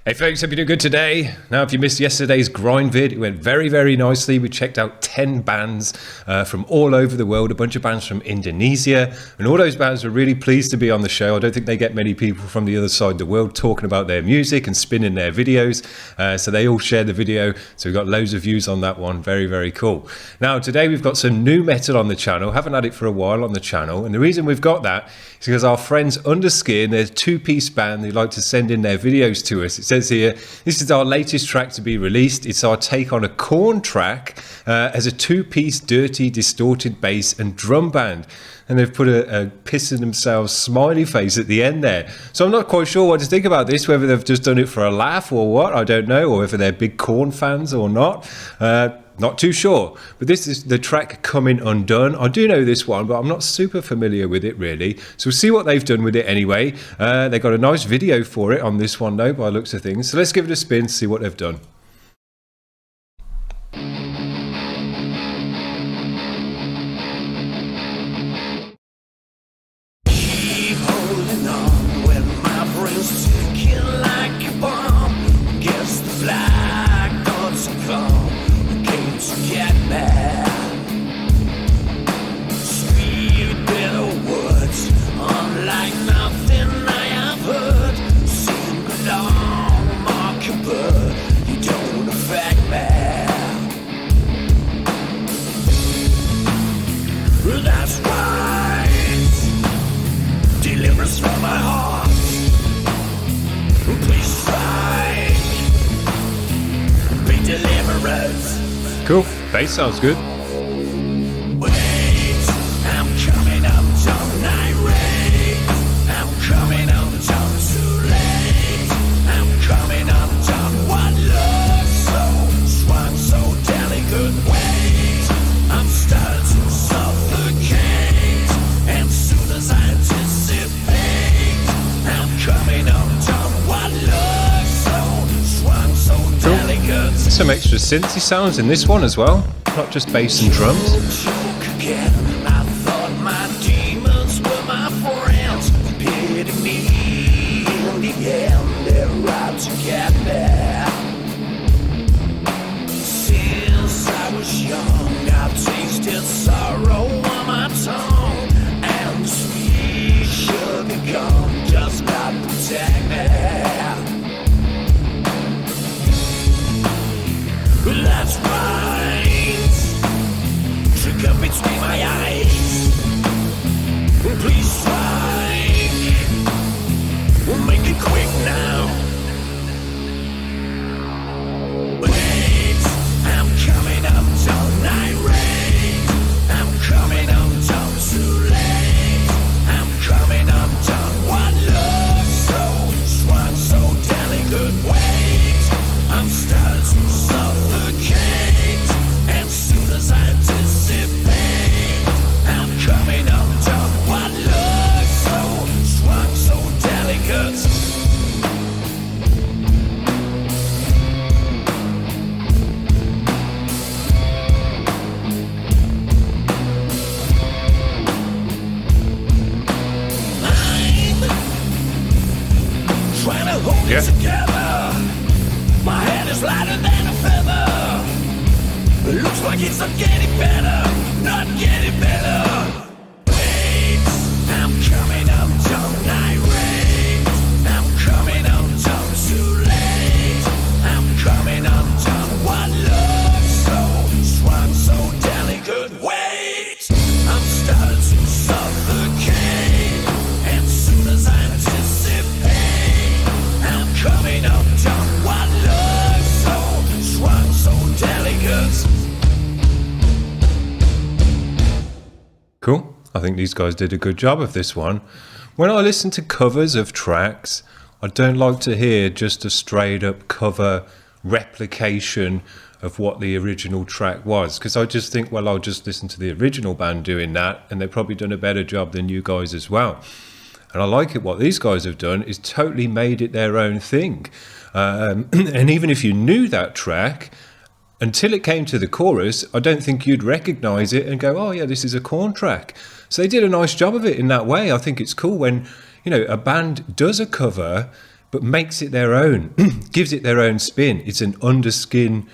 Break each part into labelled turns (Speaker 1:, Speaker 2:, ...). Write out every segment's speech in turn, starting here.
Speaker 1: Hey folks, hope you're doing good today. Now, if you missed yesterday's grind vid, it went very, very nicely. We checked out 10 bands from all over the world, a bunch of bands from Indonesia, and all those bands were really pleased to be on the show. I don't think they get many people from the other side of the world talking about their music and spinning their videos, so they all shared the video, so we got loads of views on that one. Very, very cool. Now, today we've got some NuMetal on the channel. Haven't had it for a while on the channel, and the reason we've got that is because our friends Undurskin, they're a two-piece band. They like to send in their videos to us. It says here, this is our latest track to be released. It's our take on a Korn track as a two-piece dirty distorted bass and drum band, and they've put a pissing themselves smiley face at the end there. So I'm not quite sure what to think about this, whether they've just done it for a laugh or what, I don't know, or whether they're big Korn fans or not. Not too sure, but this is the track Coming Undone. I do know this one, but I'm not super familiar with it really. So we'll see what they've done with it anyway. They got a nice video for it on this one though, by the looks of things. So let's give it a spin, see what they've done.
Speaker 2: Keep holding on when my brain's ticking like a bomb. Against the flag, thoughts are gone. To get mad, sweet bitter words, unlike nothing I have heard. Sing along, mockingbird, you don't affect me. That's right, deliverance from my heart. Please strike, be deliverance.
Speaker 1: Cool, bass sounds good.
Speaker 2: Wait, I'm coming undone, irate. I'm coming undone, too late. I'm coming undone, what looks so strong, so delicate. Wait, I'm starting to suffocate, and soon as I anticipate, I'm coming undone, what looks so strong, so delicate.
Speaker 1: Some extra synthy sounds in this one as well, not just bass and drums.
Speaker 2: Again, I thought my demons were my friends. Pity me, in the end, they're out to get me. Since I was young, I've tasted sorrow on my tongue, and sweet sugar gum does not protect me. That's right. Trigger between my eyes. Please strike. We'll make it quick now. Wait, I'm coming undone, irate. I'm coming undone, too late. I'm coming undone. What looks so strong, so delicate. Wait, I'm starting to suffocate, and soon as I anticipate, I'm coming undone. What looks so strong, so delicate. I'm trying to hold it together. My head is lighter than a feather. It looks like it's not getting better, not getting better. Wait, I'm coming undone, irate. I'm coming undone, too late. I'm coming undone. What looks so strong, so delicate. Wait, I'm starting to suffocate, and soon as I anticipate, I'm coming undone. What looks so strong, so delicate.
Speaker 1: Cool. I think these guys did a good job of this one. When I listen to covers of tracks, I don't like to hear just a straight up cover replication of what the original track was, because I just think, well, I'll just listen to the original band doing that, and they've probably done a better job than you guys as well. And I like it. What these guys have done is totally made it their own thing. And even if you knew that track, until it came to the chorus, I don't think you'd recognize it and go, oh yeah, this is a Korn track. So they did a nice job of it in that way. I think it's cool when, you know, a band does a cover but makes it their own, gives it their own spin. It's an Undurskin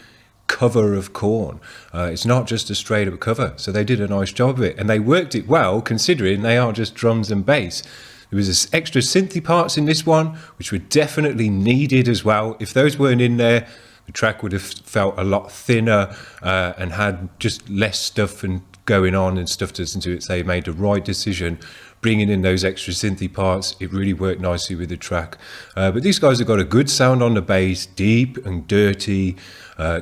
Speaker 1: cover of Korn. It's not just a straight up cover, so they did a nice job of it, and they worked it well considering they are just drums and bass. There was extra synthy parts in this one, which were definitely needed as well. If those weren't in there, the track would have felt a lot thinner and had just less stuff and going on and stuff to listen to it. So they made the right decision bringing in those extra synthy parts. It really worked nicely with the track. But these guys have got a good sound on the bass, deep and dirty,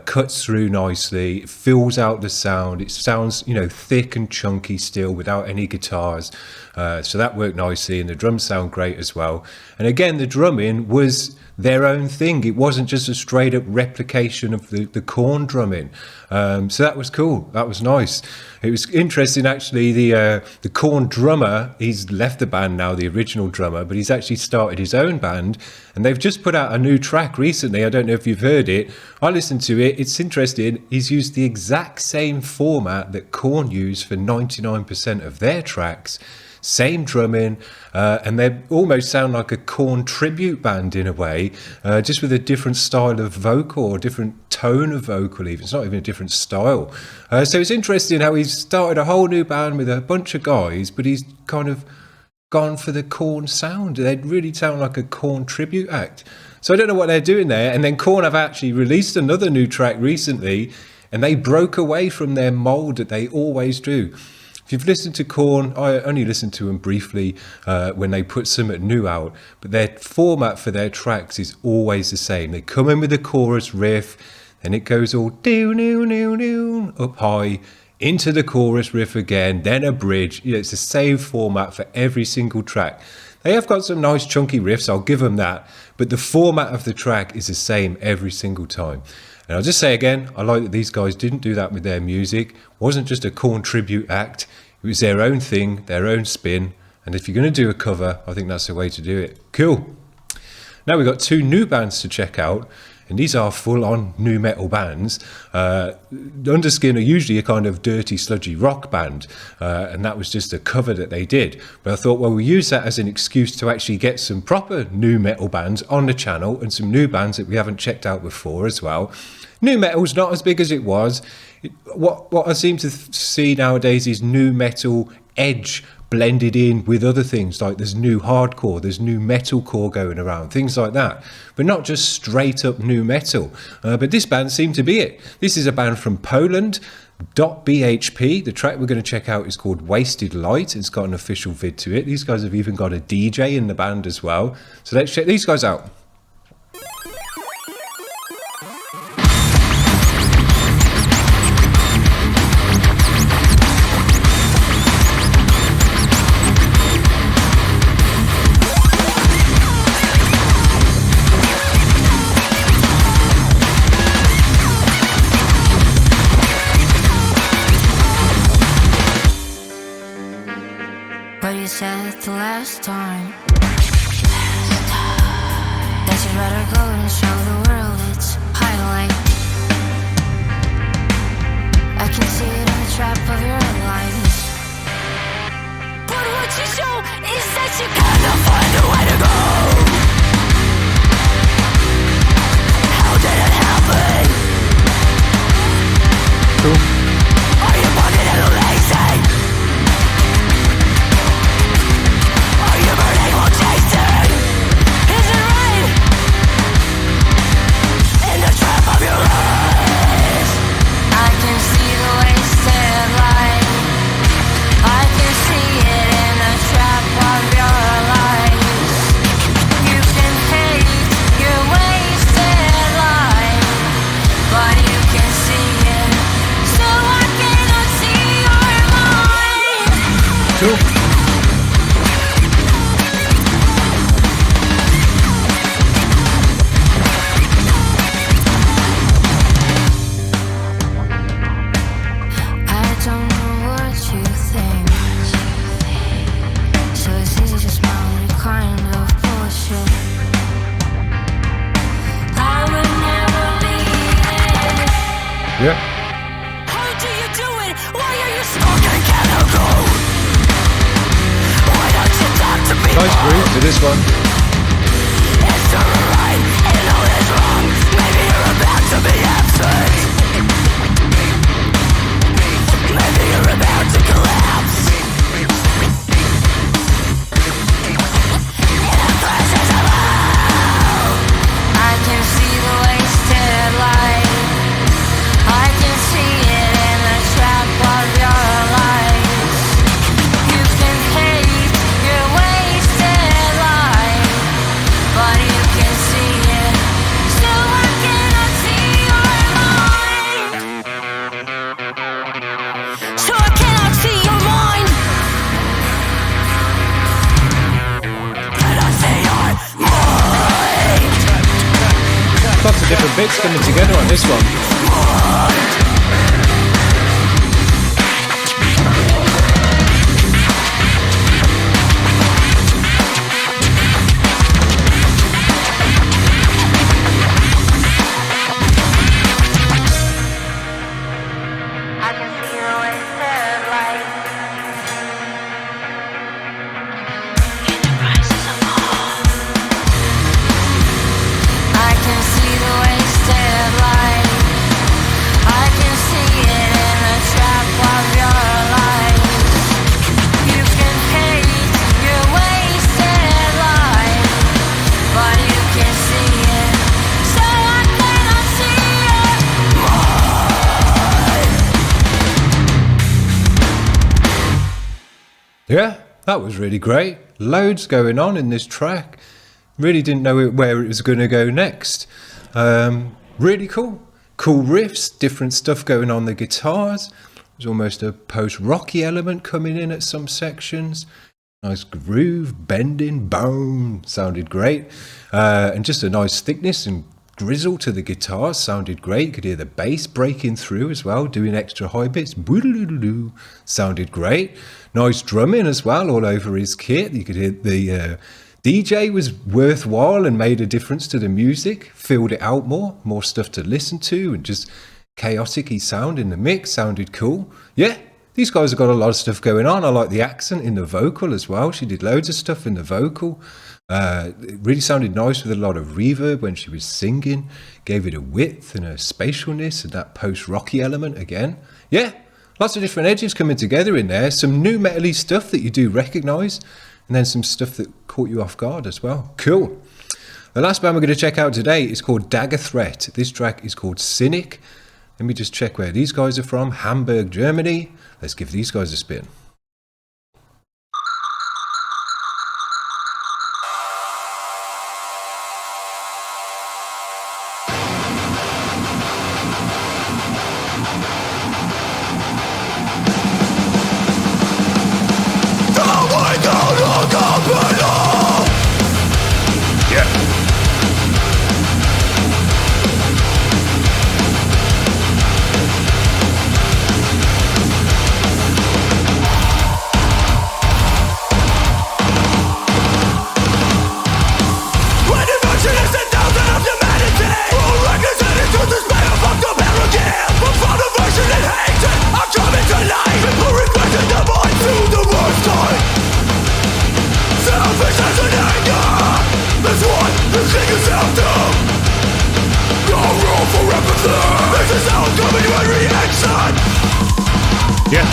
Speaker 1: cuts through nicely, it fills out the sound. It sounds, you know, thick and chunky still without any guitars. So that worked nicely, and the drums sound great as well. And again, the drumming was their own thing. It wasn't just a straight up replication of the Korn drumming. So that was cool. That was nice. It was interesting actually. The Korn drummer, he's left the band now, the original drummer, but he's actually started his own band, and they've just put out a new track recently. I don't know if you've heard it. I listened to it. It's interesting. He's used the exact same format that Korn used for 99% of their tracks. Same drumming, and they almost sound like a Korn tribute band in a way, just with a different style of vocal, or different tone of vocal even. It's not even a different style. So it's interesting how he's started a whole new band with a bunch of guys, but he's kind of gone for the Korn sound. They really sound like a Korn tribute act. So I don't know what they're doing there. And then Korn have actually released another new track recently, and they broke away from their mold that they always do. If you've listened to Korn, I only listened to them briefly when they put something new out, but their format for their tracks is always the same. They come in with the chorus riff, and it goes all doo-doo-doo-doo up high, into the chorus riff again, then a bridge. You know, it's the same format for every single track. They have got some nice chunky riffs, I'll give them that, but the format of the track is the same every single time. And I'll just say again, I like that these guys didn't do that with their music. It wasn't just a Korn tribute act. It was their own thing, their own spin. And if you're going to do a cover, I think that's the way to do it. Cool. Now we've got two new bands to check out. And these are full-on NuMetal bands. Undurskin are usually a kind of dirty, sludgy rock band. And that was just a cover that they did. But I thought, well, we'll use that as an excuse to actually get some proper NuMetal bands on the channel, and some new bands that we haven't checked out before as well. NuMetal's not as big as it was. What I seem to see nowadays is NuMetal edge blended in with other things, like there's new hardcore, there's new metalcore going around, things like that, but not just straight up NuMetal. But this band seemed to be it. This is a band from Poland, bHP. The track we're going to check out is called Wasted Light. It's got an official vid to it. These guys have even got a DJ in the band as well. So let's check these guys out.
Speaker 3: But you said the last time that you'd rather go and show the world its highlight. I can see it in the trap of your lies. But what you show is that you gotta find a way to go. How did it happen?
Speaker 1: Cool.
Speaker 3: Are you bugging and lazy?
Speaker 1: Yeah.
Speaker 3: How do you do it? Why are you smoking chemical? Why don't you talk to me?
Speaker 1: Nice groove to this one.
Speaker 3: It's the
Speaker 1: different bits coming together on this one.
Speaker 3: I can see the wasted light. In the crisis of all, I can see the wasted light. I can see it in the trap of your lies. You can hate your wasted life, but you can see it, so I cannot see it.
Speaker 1: Yeah, that was really great. Loads going on in this track. Really didn't know where it was going to go next. Really cool. Cool riffs, different stuff going on the guitars. There's almost a post-rocky element coming in at some sections. Nice groove, bending, boom, sounded great. And just a nice thickness and grizzle to the guitar, sounded great. You could hear the bass breaking through as well, doing extra high bits. Boo-doo-doo-doo-doo. Sounded great. Nice drumming as well, all over his kit. You could hear the DJ was worthwhile and made a difference to the music, filled it out more stuff to listen to, and just chaotic sound in the mix, sounded cool. Yeah, these guys have got a lot of stuff going on. I like the accent in the vocal as well. She did loads of stuff in the vocal. It really sounded nice with a lot of reverb when she was singing. Gave it a width and a spatialness and that post-rocky element again. Yeah, lots of different edges coming together in there. Some NuMetal-y stuff that you do recognise, and then some stuff that caught you off guard as well. Cool. The last band we're going to check out today is called Dagger Threat. This track is called Cynic. Let me just check where these guys are from. Hamburg, Germany. Let's give these guys a spin. Yeah.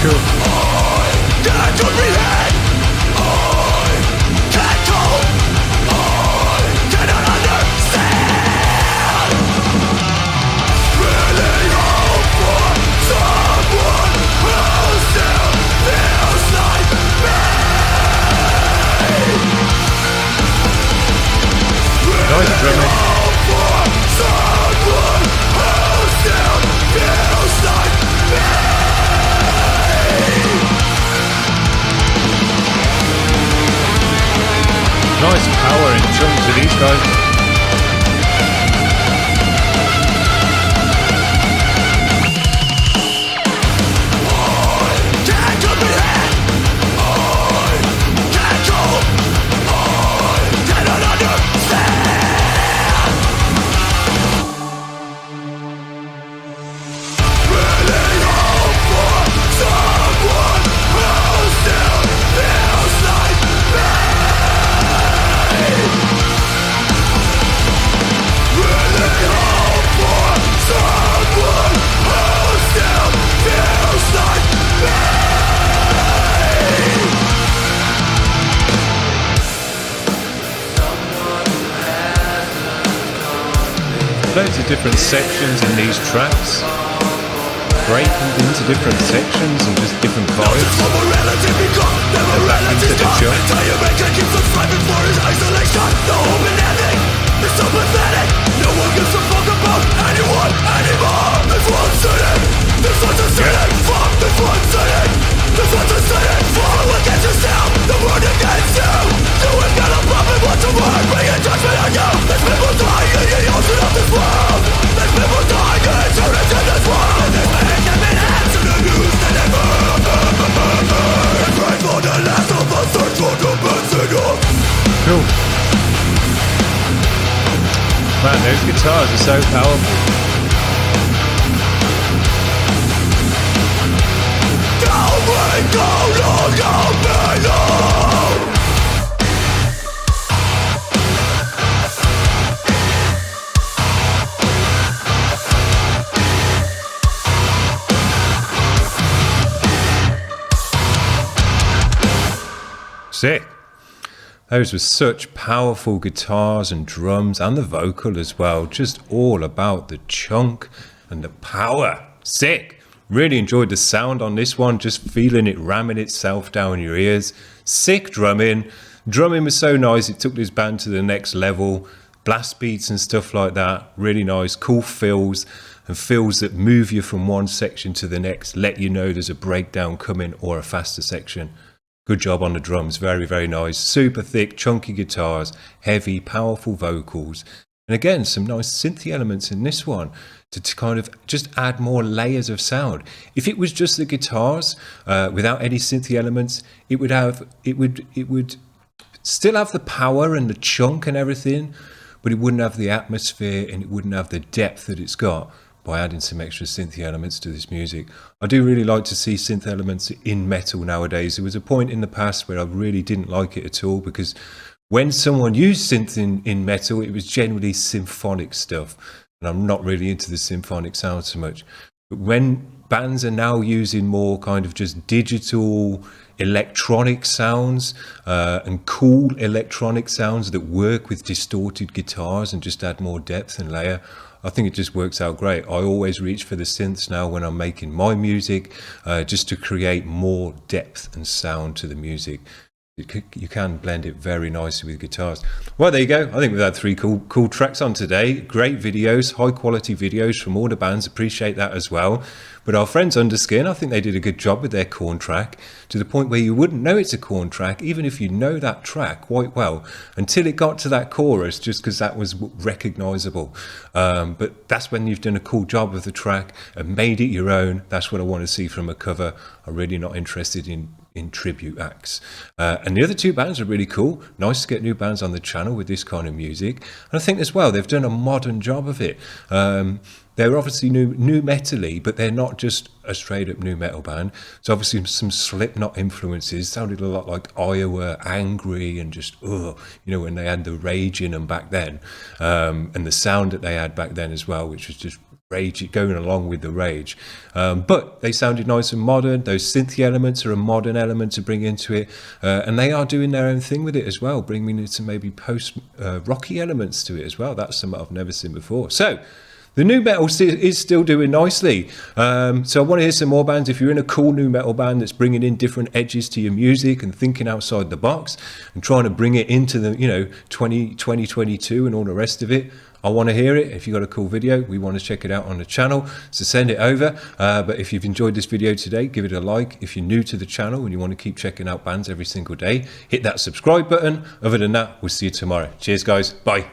Speaker 1: Cool. Nice drumming. Nice power in chunks of these guys. Loads of different sections in these tracks, breaking into different sections and just different vibes. And back into the chunk.
Speaker 2: It's so pathetic. No one gives a fuck about anyone anymore. This one's Cynic. This one's a Cynic. Fuck, this one's Cynic.
Speaker 1: Man, those guitars are so powerful. Sick. Those were such powerful guitars and drums, and the vocal as well. Just all about the chunk and the power. Sick. Really enjoyed the sound on this one, just feeling it ramming itself down your ears. Sick drumming. Drumming was so nice, it took this band to the next level. Blast beats and stuff like that. Really nice. Cool fills, and fills that move you from one section to the next, let you know there's a breakdown coming or a faster section. Good job on the drums, very, very nice. Super thick, chunky guitars, heavy, powerful vocals. And again, some nice synthy elements in this one to kind of just add more layers of sound. If it was just the guitars without any synthy elements, it would still have the power and the chunk and everything, but it wouldn't have the atmosphere and it wouldn't have the depth that it's got by adding some extra synthy elements to this music. I do really like to see synth elements in metal nowadays. There was a point in the past where I really didn't like it at all, because when someone used synth in metal, it was generally symphonic stuff. And I'm not really into the symphonic sound so much. But when bands are now using more kind of just digital electronic sounds and cool electronic sounds that work with distorted guitars and just add more depth and layer, I think it just works out great. I always reach for the synths now when I'm making my music, just to create more depth and sound to the music. You can blend it very nicely with guitars. Well, there you go. I think we've had 3 cool tracks on today. Great videos, high quality videos from all the bands. Appreciate that as well. But our friends Undurskin, I think they did a good job with their Korn track, to the point where you wouldn't know it's a Korn track, even if you know that track quite well, until it got to that chorus, just because that was recognizable. But that's when you've done a cool job of the track and made it your own. That's what I want to see from a cover. I'm really not interested in tribute acts. And the other 2 bands are really cool. Nice to get new bands on the channel with this kind of music. And I think as well, they've done a modern job of it. They're obviously NuMetal-y, but they're not just a straight up NuMetal band. So obviously some Slipknot influences. Sounded a lot like Iowa, angry and just, when they had the rage in them back then. And the sound that they had back then as well, which was just rage, going along with the rage. But they sounded nice and modern. Those synthy elements are a modern element to bring into it. And they are doing their own thing with it as well, bringing in some maybe post-rocky elements to it as well. That's something I've never seen before. So the NuMetal is still doing nicely. So I want to hear some more bands. If you're in a cool NuMetal band that's bringing in different edges to your music and thinking outside the box and trying to bring it into the 2022 and all the rest of it, I want to hear it. If you've got a cool video, we want to check it out on the channel, so send it over. But if you've enjoyed this video today, give it a like. If you're new to the channel and you want to keep checking out bands every single day, hit that subscribe button. Other than that, we'll see you tomorrow. Cheers guys, bye.